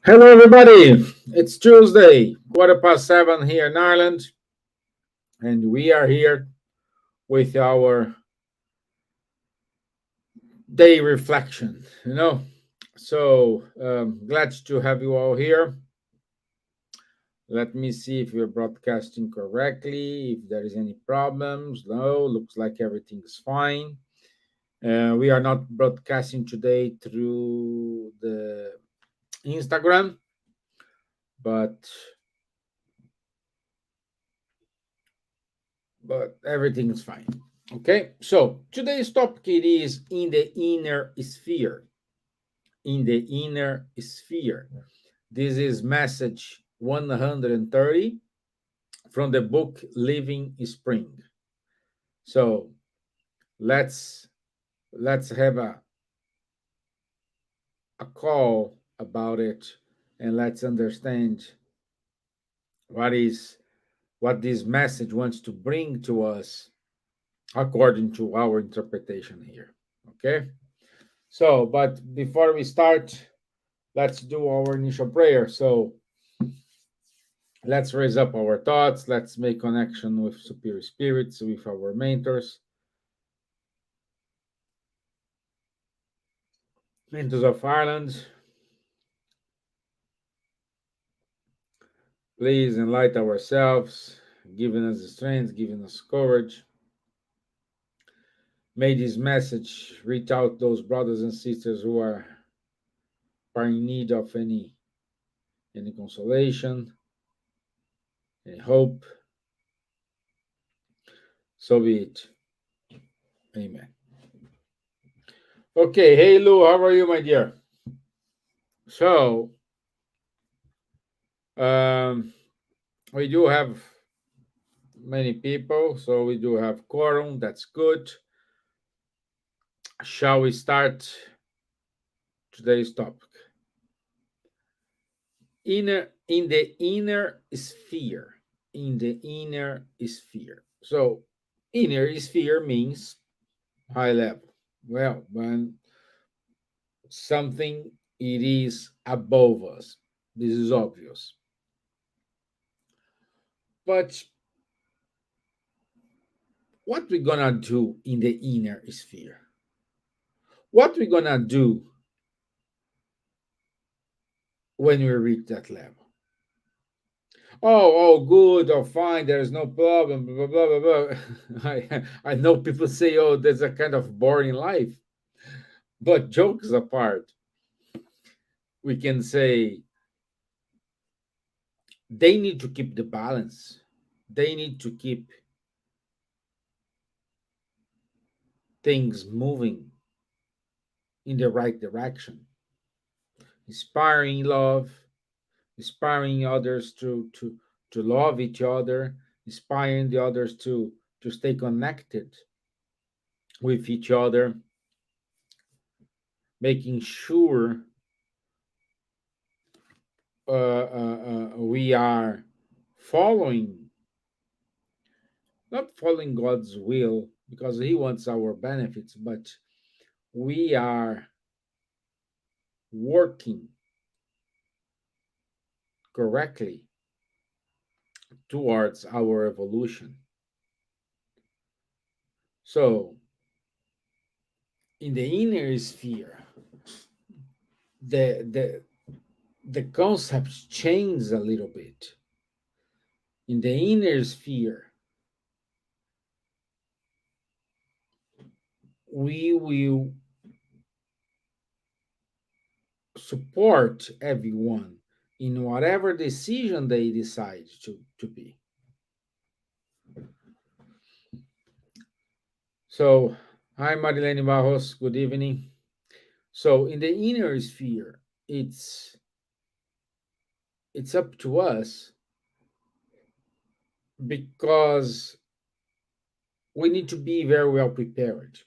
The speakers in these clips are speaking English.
Hello, everybody. It's Tuesday, 7:15 here in Ireland, and we are here with our day reflection. Glad to have you all here. Let me see if we're broadcasting correctly, if there is any problems. No, looks like everything is fine. We are not broadcasting today through the Instagram, but everything is fine. Okay, so today's topic it is in the inner sphere. In the inner sphere. This is message 130 from the book Living Spring. So let's have a call about it, and let's understand what this message wants to bring to us according to our interpretation here. Okay? So, but before we start, let's do our initial prayer. So, let's raise up our thoughts. Let's make connection with superior spirits, with our mentors, mentors of Ireland. Please enlighten ourselves, giving us the strength, giving us courage. May this message reach out those brothers and sisters who are in need of any consolation, any hope. So be it. Amen. Okay, hey Lou, how are you, my dear? So, we do have many people, so we do have quorum. That's good. Shall we start today's topic? In the inner sphere. In the inner sphere. So, inner sphere means high level. Well, when something it is above us, this is obvious. But what we gonna do in the inner sphere? What we gonna do when we reach that level? Oh, good, or fine, there's no problem, blah, blah, blah, blah. I know people say, oh, there's a kind of boring life. But jokes apart, we can say they need to keep the balance. They need to keep things moving in the right direction, inspiring love, inspiring others to love each other, inspiring the others to stay connected with each other, making sure we are following, not following God's will because He wants our benefits, but we are working correctly towards our evolution. So, in the inner sphere, the concepts change a little bit. In the inner sphere, we will support everyone in whatever decision they decide to be. So, hi Marilene Barros, good evening. So, in the inner sphere, it's up to us because we need to be very well prepared.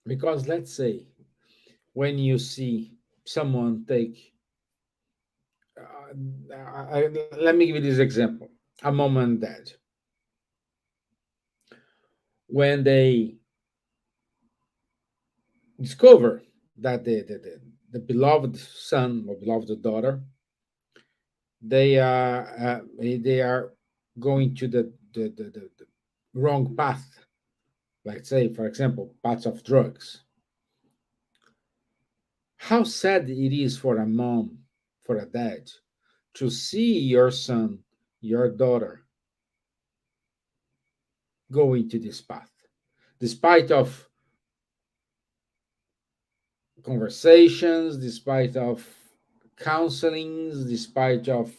Because let's say when you see someone take, let me give you this example: a mom and dad, when they discover that the beloved son or beloved daughter they are going to the wrong path. Like say, for example, paths of drugs. How sad it is for a mom, for a dad, to see your son, your daughter go into this path, despite of conversations, despite of counselings, despite of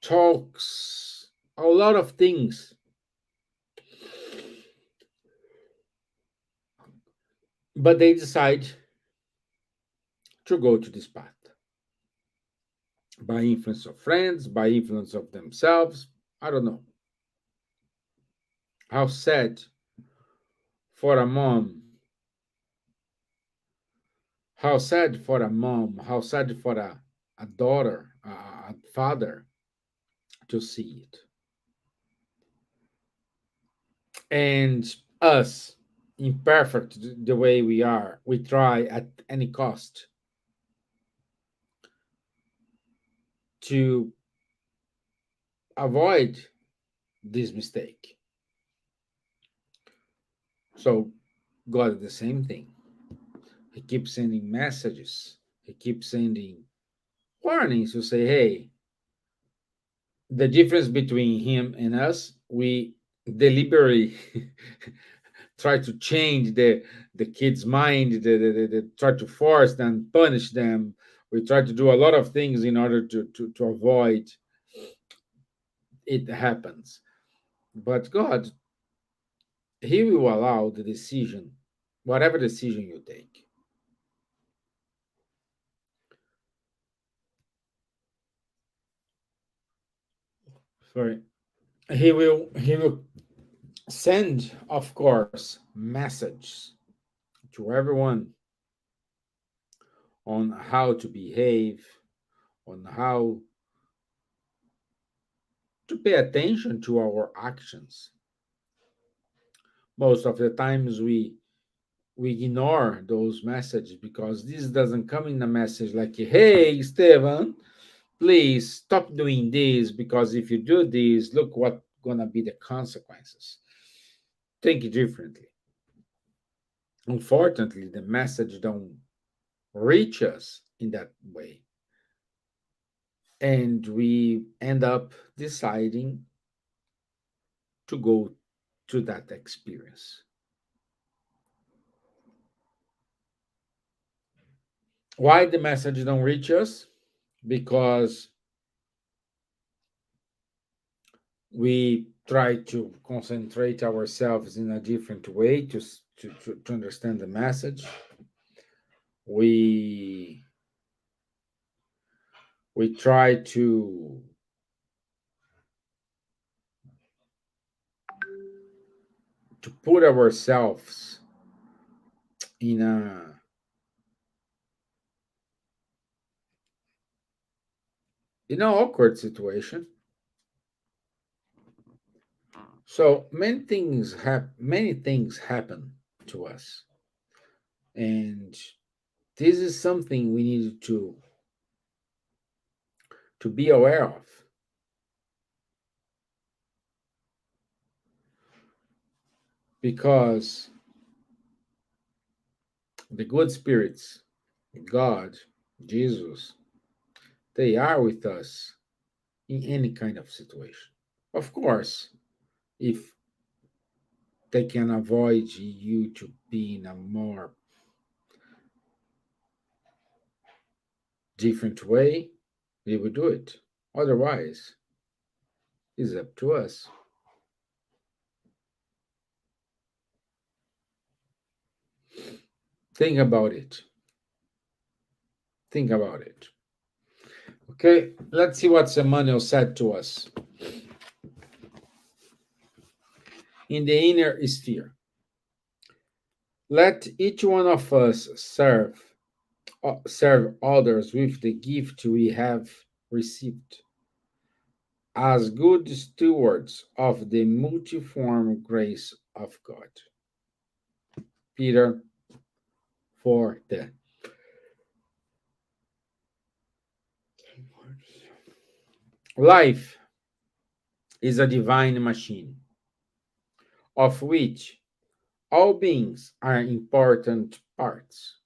talks, a lot of things, but they decide to go to this path by influence of friends, by influence of themselves. I don't know. How sad for a mom, how sad for a mom, how sad for a daughter, a father to see it. And us, imperfect the way we are, we try at any cost to avoid this mistake. So God did the same thing. He keeps sending messages. He keeps sending warnings to say, hey, the difference between him and us, we deliberately try to change the kid's mind, try to force them, punish them. We try to do a lot of things in order to avoid it happens. But God, He will allow the decision, whatever decision you take. Sorry. He will send, of course, messages to everyone on how to behave, on how to pay attention to our actions. Most of the times we ignore those messages because this doesn't come in a message like, hey, Stevan, please stop doing this because if you do this, look what gonna be the consequences. Think differently. Unfortunately, the message don't reach us in that way. And we end up deciding to go to that experience. Why the message don't reach us? Because we try to concentrate ourselves in a different way to understand the message. We we try to put ourselves in a awkward situation. So many things happen to us, and this is something we need to be aware of, because the good spirits, God, Jesus, they are with us in any kind of situation. Of course, if they can avoid you to be in a more different way, they will do it. Otherwise, it's up to us. Think about it. Think about it. Okay, let's see what Emmanuel said to us. In the inner sphere, let each one of us serve others with the gift we have received, as good stewards of the multiform grace of God. Peter 4:10. Life is a divine machine of which all beings are important parts,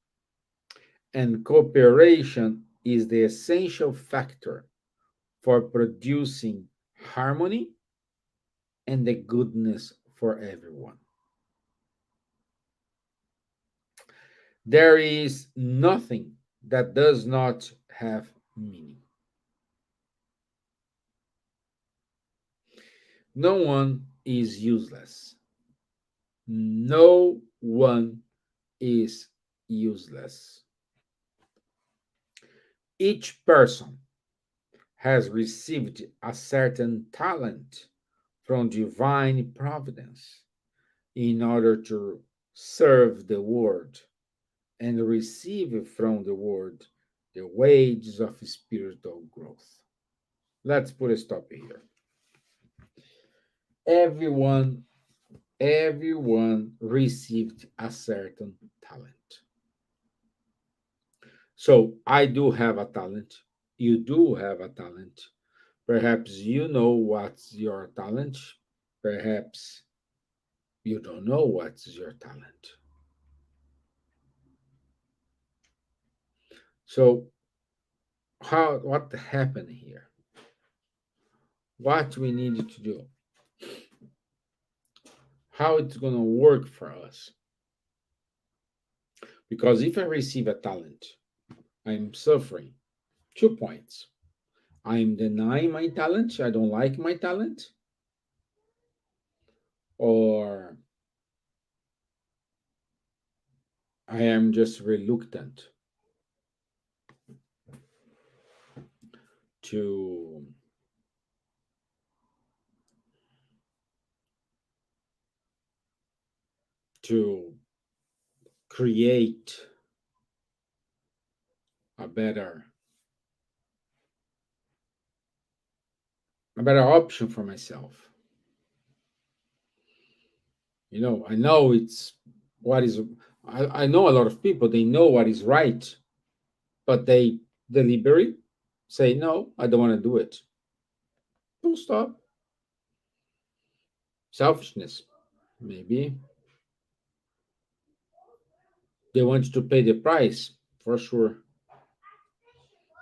and cooperation is the essential factor for producing harmony and the goodness for everyone. There is nothing that does not have meaning. No one is useless. No one is useless. Each person has received a certain talent from divine providence in order to serve the world and receive from the world the wages of spiritual growth. Let's put a stop here. Everyone, everyone received a certain talent. So I do have a talent. You do have a talent. Perhaps you know what's your talent. Perhaps you don't know what's your talent. So what happened here? What we needed to do? How it's going to work for us? Because if I receive a talent, I'm suffering. 2 points. I'm denying my talent. I don't like my talent. Or I am just reluctant to to create a better a better option for myself. I know it's what is I know a lot of people, they know what is right, but they deliberately say, no, I don't want to do it. Don't stop. Selfishness. Maybe they want to pay the price for sure.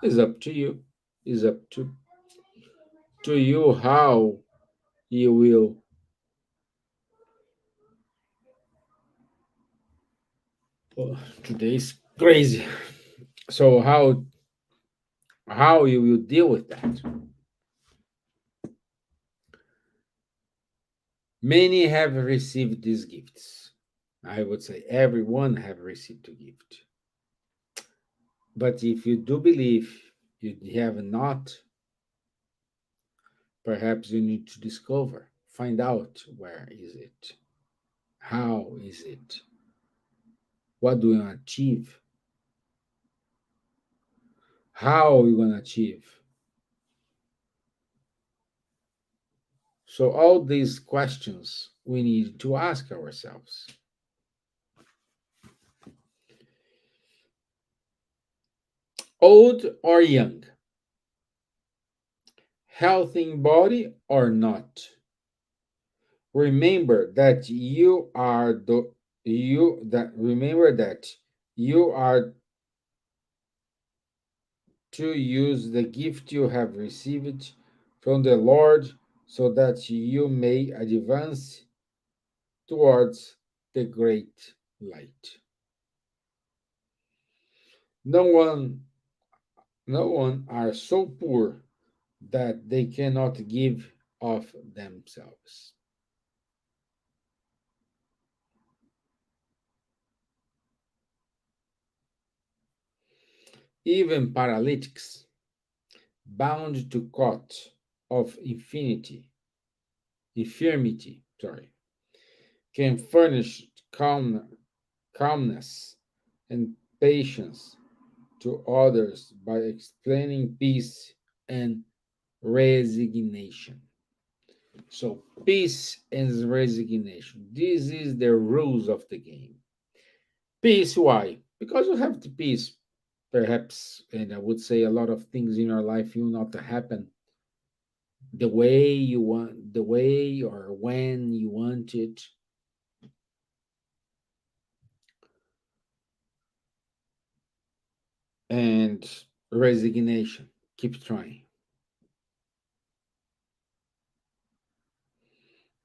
It's up to you. It's up to you how you will. Oh, today's crazy. So how you will deal with that? Many have received these gifts. I would say everyone have received a gift. But if you do believe you have not, perhaps you need to discover, find out where is it, how is it, what do you want to achieve, how are you going to achieve. So all these questions we need to ask ourselves. Old or young, healthy in body or not, remember that you are the you that remember that you are to use the gift you have received from the Lord so that you may advance towards the great light. No one no one are so poor that they cannot give of themselves. Even paralytics bound to cot of infirmity, can furnish calmness and patience to others by explaining peace and resignation. So, peace and resignation. This is the rules of the game. Peace, why? Because you have the peace. perhaps, and I would say a lot of things in your life will not happen the way you want, the way or when you want it. And resignation. Keep trying.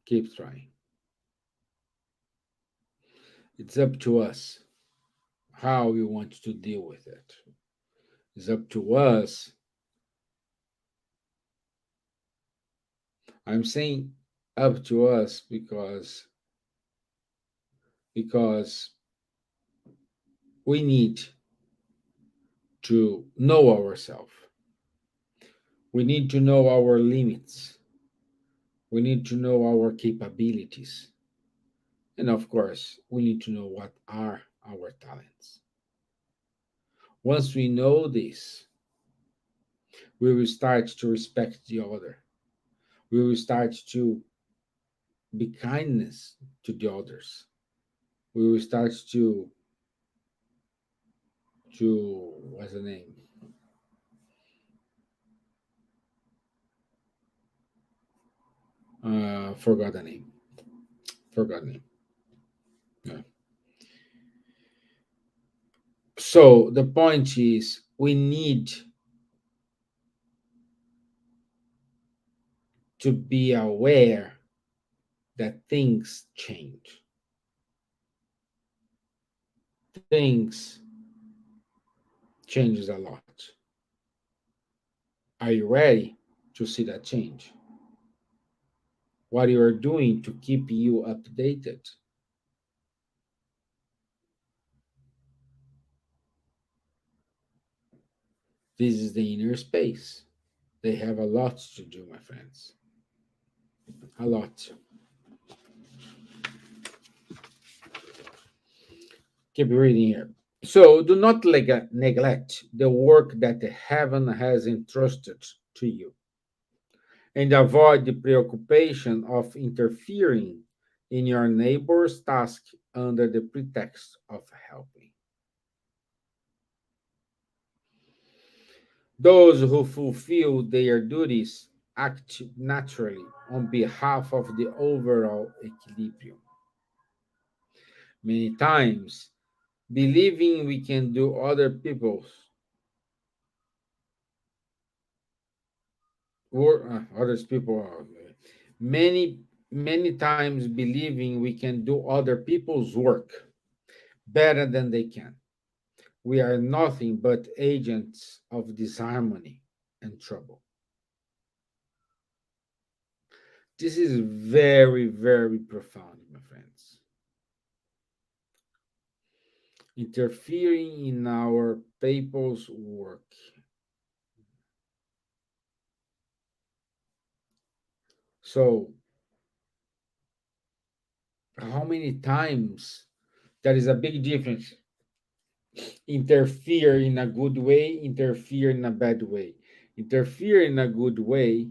Keep trying. It's up to us how we want to deal with it. It's up to us. I'm saying up to us because we need to know ourselves. We need to know our limits. We need to know our capabilities. And of course, we need to know what are our talents. Once we know this, we will start to respect the other. We will start to be kindness to the others. We will start to what's the name? Forgot the name. Forgot the name. Yeah. So the point is, we need to be aware that things change. Things changes a lot. Are you ready to see that change? What you are doing to keep you updated? This is the inner space. They have a lot to do, my friends. A lot. Keep reading here. So do not neglect the work that heaven has entrusted to you, and avoid the preoccupation of interfering in your neighbor's task under the pretext of helping. Those who fulfill their duties act naturally on behalf of the overall equilibrium. Many times, believing we can do other people's or others people many times believing we can do other people's work better than they can. We are nothing but agents of disharmony and trouble. This is very, very profound, my friends. Interfering in our people's work. So, how many times there is a big difference? Interfere in a good way, interfere in a bad way. Interfere in a good way,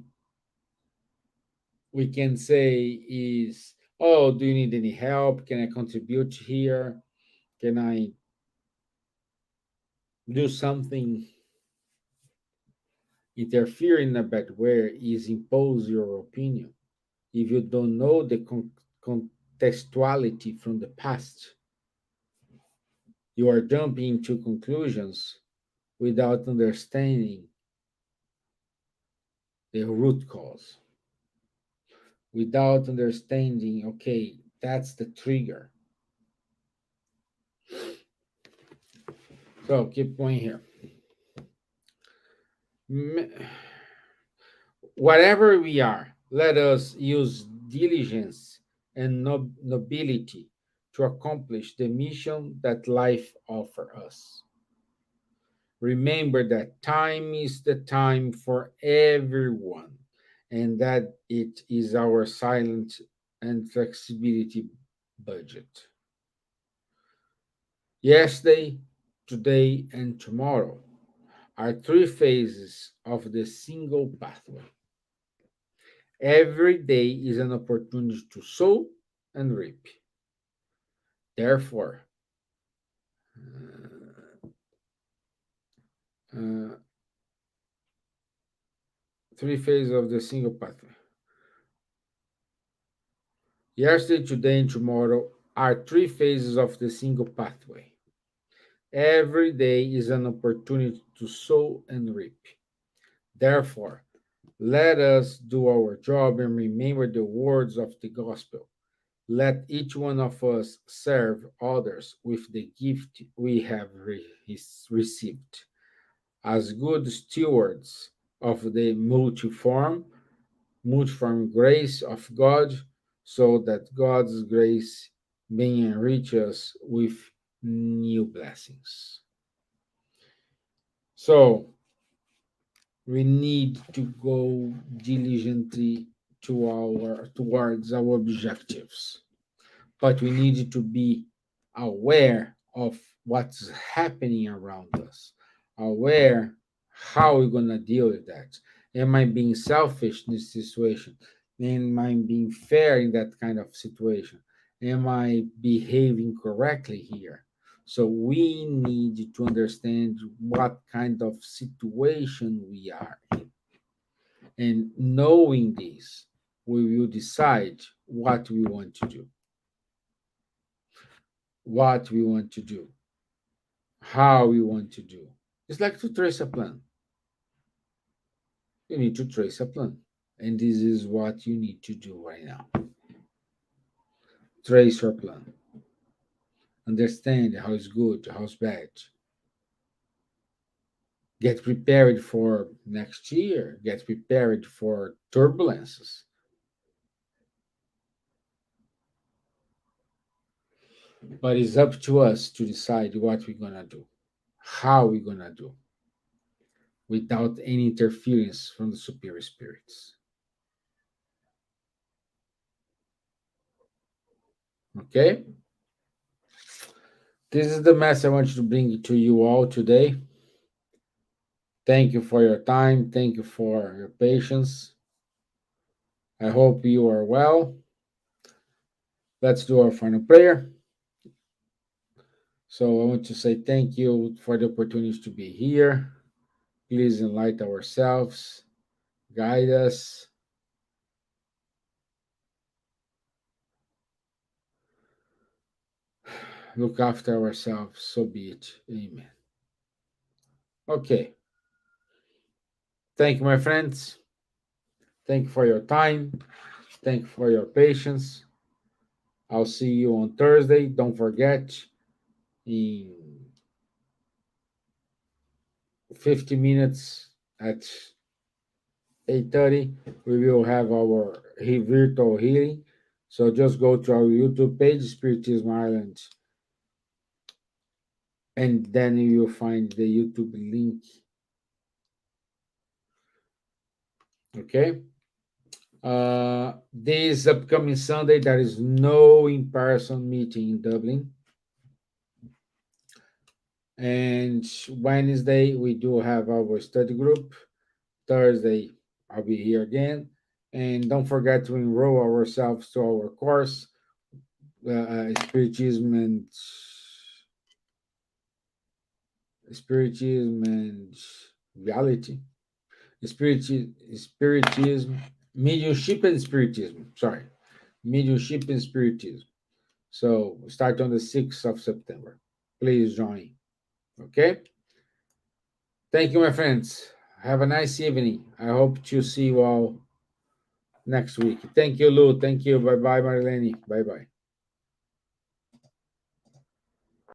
we can say is, oh, do you need any help? Can I contribute here? Can I do something? Interfere in a bad way is impose your opinion. If you don't know the contextuality from the past, you are jumping to conclusions without understanding the root cause, without understanding, okay, that's the trigger. So keep going here. Whatever we are, let us use diligence and nobility to accomplish the mission that life offers us. Remember that time is the time for everyone, and that it is our silent and flexibility budget. Yesterday, today, and tomorrow are three phases of the single pathway. Every day is an opportunity to sow and reap. Therefore, Uh, three phases of the single pathway. Yesterday, today, and tomorrow are three phases of the single pathway. Every day is an opportunity to sow and reap. Therefore, let us do our job and remember the words of the gospel. Let each one of us serve others with the gift we have received, as good stewards of the multiform grace of God, so that God's grace may enrich us with new blessings. So we need to go diligently towards our objectives, but we need to be aware of what's happening around us, aware how we're going to deal with that. Am I being selfish in this situation? Am I being fair in that kind of situation? Am I behaving correctly here? So we need to understand what kind of situation we are in. And knowing this, we will decide what we want to do, what we want to do, how we want to do. It's like to trace a plan. You need to trace a plan. And this is what you need to do right now. Trace your plan. Understand how's good, how's bad. Get prepared for next year. Get prepared for turbulences. But it's up to us to decide what we're going to do, how we're going to do, without any interference from the superior spirits. Okay? This is the message I want to bring to you all today. Thank you for your time. Thank you for your patience. I hope you are well. Let's do our final prayer. So I want to say thank you for the opportunity to be here. Please enlighten ourselves, guide us. Look after ourselves, so be it. Amen. Okay. Thank you, my friends. Thank you for your time. Thank you for your patience. I'll see you on Thursday. Don't forget, in 50 minutes at 8:30, we will have our virtual healing. So just go to our YouTube page, Spiritism Ireland, and then you will find the YouTube link. Okay. This upcoming Sunday, there is no in-person meeting in Dublin. And Wednesday, we do have our study group. Thursday, I'll be here again. And don't forget to enroll ourselves to our course, Spiritism and Reality. Spiritism, Mediumship and Spiritism. Sorry, Mediumship and Spiritism. So start on the 6th of September. Please join. Okay? Thank you, my friends. Have a nice evening. I hope to see you all next week. Thank you, Lou. Thank you. Bye bye, Marlene. Bye bye.